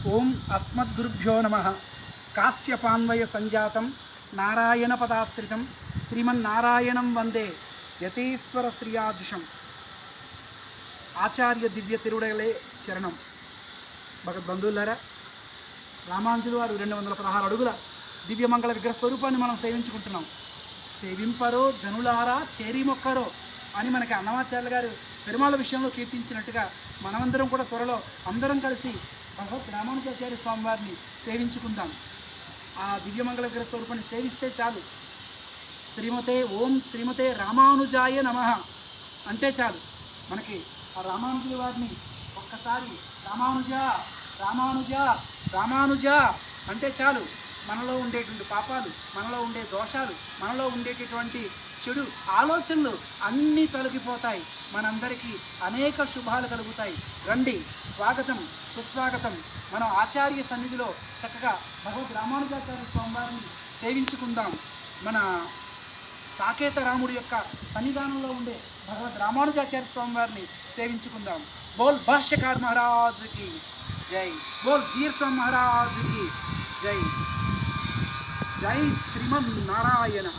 ఓం అస్మద్గురుభ్యో నమ. కాశ్యపాన్వయ సంజాతం నారాయణ పదాశ్రితం శ్రీమన్నారాయణం వందే యతీశ్వర శ్రియాజుషం. ఆచార్య దివ్య తిరుడలే శరణం. భగవద్బంధువులారా, రామానుజులు వారు 216 అడుగుల దివ్యమంగళ విగ్రహ స్వరూపాన్ని మనం సేవించుకుంటున్నాం. సేవింపరో జనులారా చేరి మొక్కరో అని మనకి అన్నమాచార్యులు గారు పెరుమాళ విషయంలో కీర్తించినట్టుగా మనమందరం కూడా త్వరలో అందరం కలిసి భగవత్ రామానుజాచార్య స్వామివారిని సేవించుకుందాం. ఆ దివ్యమంగళ విగ్రహ స్వరూపాన్ని సేవిస్తే చాలు. శ్రీమతే రామానుజాయ నమః అంటే చాలు. మనకి ఆ రామానుజుల వారిని ఒక్కసారి రామానుజ అంటే చాలు. మనలో ఉండేటువంటి పాపాలు, మనలో ఉండే దోషాలు, మనలో ఉండేటటువంటి చెడు ఆలోచనలు అన్నీ తొలగిపోతాయి. మనందరికీ అనేక శుభాలు కలుగుతాయి. రండి, స్వాగతం సుస్వాగతం. మనం ఆచార్య సన్నిధిలో చక్కగా భగవద్ రామానుజాచార్య స్వామివారిని సేవించుకుందాం. మన సాకేత రాముడి యొక్క సన్నిధానంలో ఉండే భగవద్ రామానుజాచార్య స్వామివారిని సేవించుకుందాం. బోల్ భాష్యకార్ మహారాజుకి జై, బోల్ జీర్ స్వామి మహారాజుకి జై. జై శ్రీమన్నారాయణ.